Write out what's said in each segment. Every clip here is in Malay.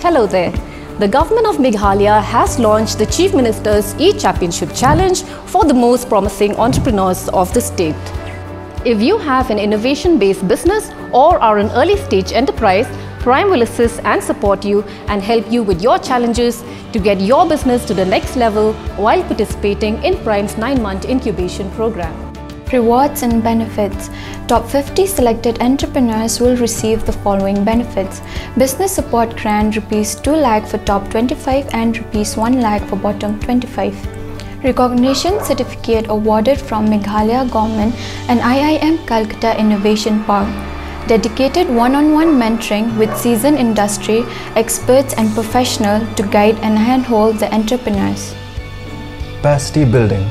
Hello there. The government of Meghalaya has launched the Chief Minister's E-Championship Challenge for the most promising entrepreneurs of the state. If you have an innovation-based business or are an early-stage enterprise, Prime will assist and support you and help you with your challenges to get your business to the next level while participating in Prime's 9-month incubation program. Rewards and benefits. Top 50 selected entrepreneurs will receive the following benefits. Business support grant ₹2 lakh for top 25 and ₹1 lakh for bottom 25. Recognition certificate awarded from Meghalaya Government and IIM Calcutta Innovation Park. Dedicated one-on-one mentoring with seasoned industry experts and professionals to guide and handhold the entrepreneurs. Capacity building,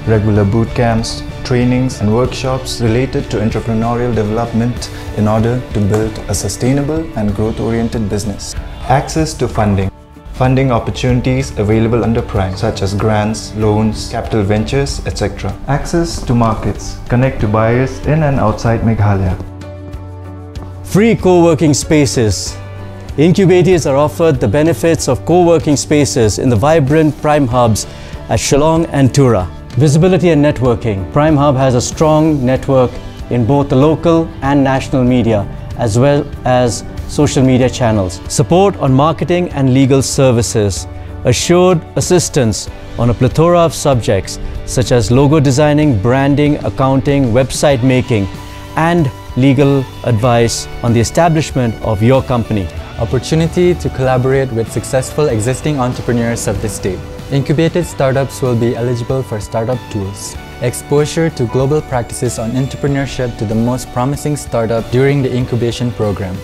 regular boot camps, trainings and workshops related to entrepreneurial development in order to build a sustainable and growth-oriented business. Access to funding. Funding opportunities available under Prime such as grants, loans, capital ventures, etc. Access to markets. Connect to buyers in and outside Meghalaya. Free co-working spaces. Incubators are offered the benefits of co-working spaces in the vibrant Prime hubs at Shillong and Tura. Visibility and networking. Prime Hub has a strong network in both the local and national media as well as social media channels. Support on marketing and legal services. Assured assistance on a plethora of subjects such as logo designing, branding, accounting, website making, and legal advice on the establishment of your company. Opportunity to collaborate with successful existing entrepreneurs of the state. Incubated startups will be eligible for startup tools. Exposure to global practices on entrepreneurship to the most promising startup during the incubation program.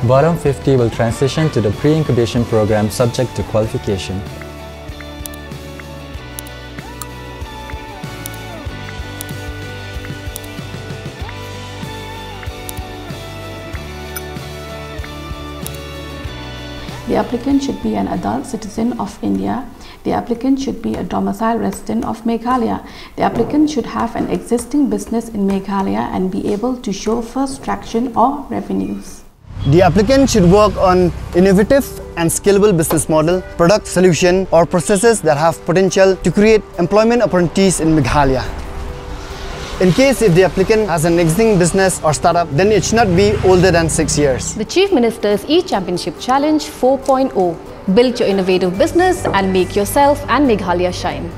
Bottom 50 will transition to the pre-incubation program subject to qualification. The applicant should be an adult citizen of India. The applicant should be a domicile resident of Meghalaya. The applicant should have an existing business in Meghalaya and be able to show first traction or revenues. The applicant should work on innovative and scalable business model, product, solution or processes that have potential to create employment opportunities in Meghalaya. In case if the applicant has an existing business or startup, then it should not be older than 6 years. The Chief Minister's E-Championship Challenge 4.0. Build your innovative business and make yourself and Meghalaya shine.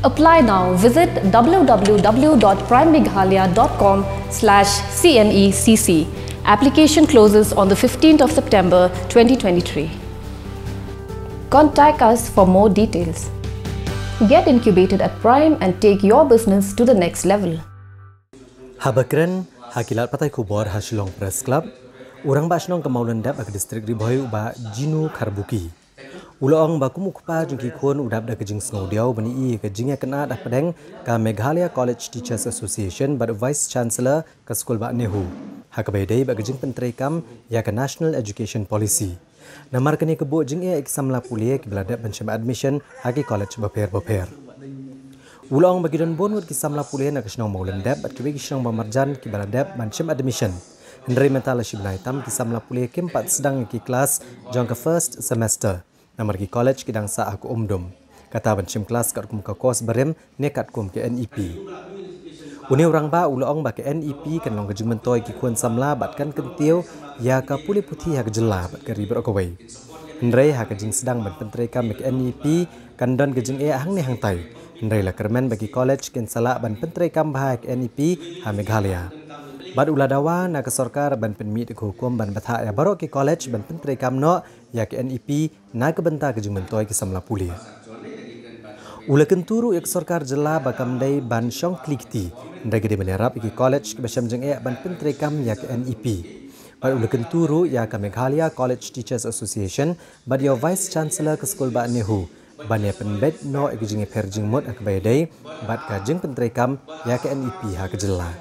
Apply now. Visit www.primemeghalaya.com/CMECC. Application closes on the 15th of September 2023. Contact us for more details. Get incubated at Prime and take your business to the next level. Habakren Hakilat Patai Kubor Hashilong Press Club Rangbah Shnong ke Mawlyndep ke distrik Riboy uba Jinu Karbuki. Uloong ba kumukpa jengki kon udap da kejing snodiau bani ke jingya kena dah pedeng ka Meghalaya College Teachers Association ba Vice Chancellor ke skol ba Nehu. Hakabedai ba kejing pyntreikam ya ke National Education Policy. Namar kene kebo jingya exam la pulie ke beladap mencem admission haki college baper. Uloong bagi don bonut ki samla pulie na kesnong Mawlyndep bat kebe kesnong bamarjan ki beladap mencem admission. Hendrai mental shibnai tam ki samla pulie ke 4 sedang ki kelas jong ke first semester. Namar ki college kidang sa aku umdum. Kata bancim kelas kat kum ka kos berem nekat kum ke NEP. Uni orang ba uloong ba ke NEP kan long kejung mentoi ki kuan samla bat kan kentiu ya ka puli putih ha kejela bat ka ribet okawai. Hendrai ha kejing sedang ban pyntreikam ke NEP kan don kejing hang ne hang tai. Hendrai la kermen bagi college ken sala ban pyntreikam ba ke NEP ha Meghalaya. Bad ula Dawa na ke sorkar ban penmi ke hukum ban bthah ya baroh ke college ban pyntreikam no ya ke NEP na ke benta ke jummentoi ke samla puli. Ula kenturu ya ke sorkar jela bakam dai ban syong klikti ndai ke menerap ke college ke basam jeng ban pyntreikam ya ke NEP. Bad ula kenturu ya ke Meghalaya College Teachers Association bad ya Vice Chancellor ke skol ba Nehu ban ya penbet no ke jeng perjing mot ak bayadai bad ka jeng pyntreikam ya ke NEP ha ke jela.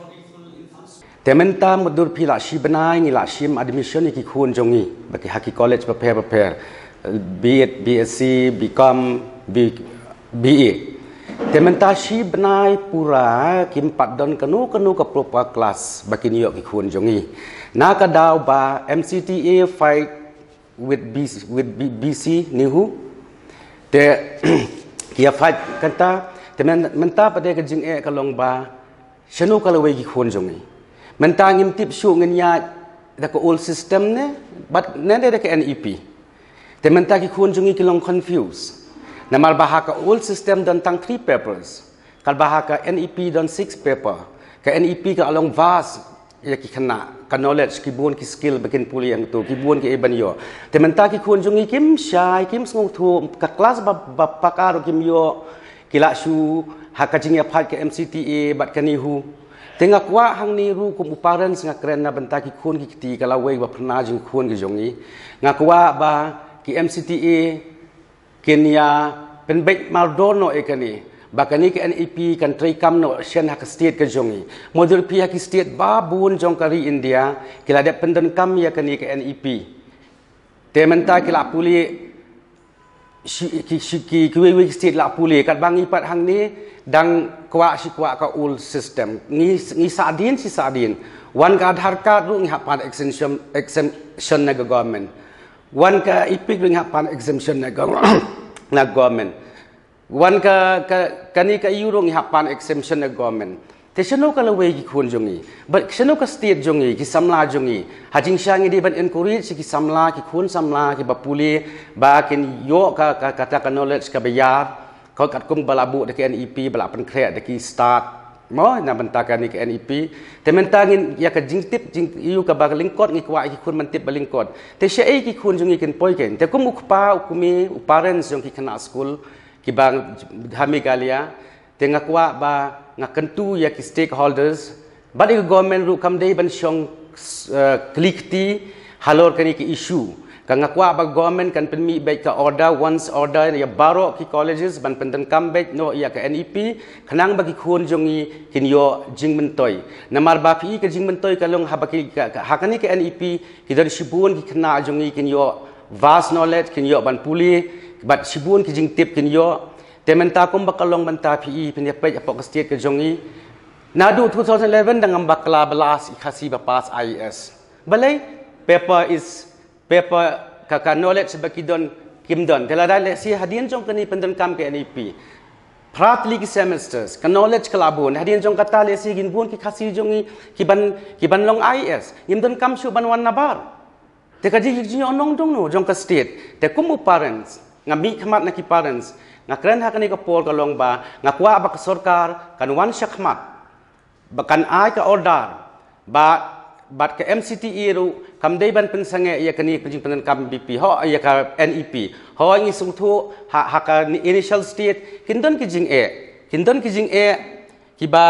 Tementa mudur pila shibnai ni la shim admission ki khun jongi baki haki college prepare be it BSc become BA tementa shibnai pura kim padon kanu ka proper class baki New York ki khun jongi na ka daw ba MCTA fight BC nihu te kia fight kanta te menta pada ke jing kalong ba shanu kalawai gi khon jongi menta ngim tip shu ngenya da ko old system ne but nende da ke NEP te menta gi khon jongi kilong confuse namal bahaka old system dan tang 3 papers kal bahaka NEP dan 6 paper ke NEP ka along vast ya ki khana ka knowledge ki bon ki skill bakin puli yang tu ki bon ki eban yo te menta ki khon jongi kim shai kim sngong thu ka class ba pakaro kim yo kila shu hakajing ya phat ke MCTA bat kanihu tengah kwa hang ni ru kum uparan nga kren na benta ki khon ki ti kala wei ba phna jing khon ki jongi ngakwa ba ki MCTA Kenya penbek maldono ekani bakani ke NEP kan pyntreikam no shen hak state ke jongi model pi hak state ba bun jong kari India kila de pendenkam ya kani ke NEP tementa kila puli ki wei state la puli kat bangi pat hang ni dang kwa sikwa ka old system ni sadin si sadin wan ka adhar card ru ngha pan exemption na government wan ka ipik ru ngha pan exemption na government wan ka kani ka euro ngha pan exemption na government te shano ka lawai ki khon jongi but shano ka state jongi ki samla jongi hajing shangi di ban encourage ki samla ki khon samla ki bapuli ba kin yo ka kata ka knowledge ka bayar kau kat kum balabu de ke NEP bala pen kre de ki start mo na bentakan ni ke NEP te mentangin ya ka jingtip jing yu ka ba lingkot ngi kwa ki khon mentip balingkot te shei ki khon jongi ken poi ken te kum ukpa ukumi parents jong ki kana school ki bang hamigalia te ngakwa ba ngakentu ya ki stakeholders but the government ru kam dei ban shong click ti halor kani ki issue ka ngakwa ba government kan penmi baik ka order once order ya baroh ki colleges ban penden kam baik no ya ka NEP khanang bagi khon jongi kin yo jingmentoi namar ba pi ka jingmentoi kalong habaki hakani ka NEP ki dar shibun ki khna jongi kin yo vast knowledge kin yo ban puli but shibun ki jingtip kin yo tementa kum bakalong banta pi pen ya pej apok state ke jongi nadu 2011 dengan bakla belas ikhasi bapas IES balai paper ka knowledge baki don kimdon telada lesi hadian jong kani pendan kam ke NEP pratli ki semesters ka knowledge kalabun hadian jong kata lesi ginbun ki khasi jongi kiban long IES ngimdon kam shu ban wan nabar te ka ji ji onong dong no jong ka state te kumu parents ngami khmat na ki parents ngakren hakani ka pol kalong ba ngakwa ba ka sorkar kan wan shakhmat bakan ai ka order bat ka MCTA ru kam dei ban pensange ya kani pejing penen kam BP ho ya ka NEP ho ngi sungthu ha ka initial state kindon ki jing e ki ba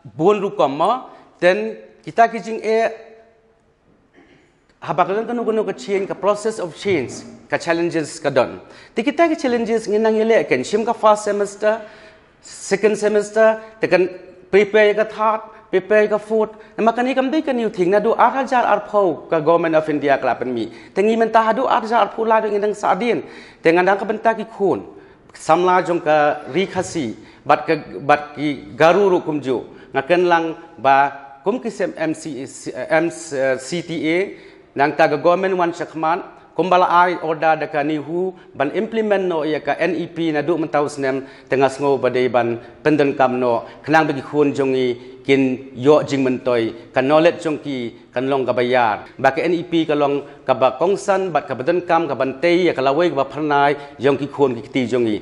bol ru kom ma then kita ki jing e habakalan kanu ka change ka process of change ka challenges ka don ti kita ki challenges nginang ile ken shim ka first semester second semester tekan prepare ka third prepare ka fourth makani kam dei kan you thing na do 8000 arphau ka government of India klapen mi tengi menta hadu 8000 arphau la do ngindang sadin tengan dang ka benta ki khun samla jong ka rikhasi bat ki garuru kumju ngaken lang ba kum ki sem MCTA nang ta government wan shakman kumbala ai order da ka nihu ban implement no ya ka NEP na du mentau snem tengah ngo badai ban penden kam no khnang bagi khun jongi kin yo jing mentoi kan knowledge jongki kan long ka bayar ba ka NEP ka long ka ba kongsan bat ka penden kam ka ban tei ya ka lawai ka ba phanai jongki khun ki ti jongi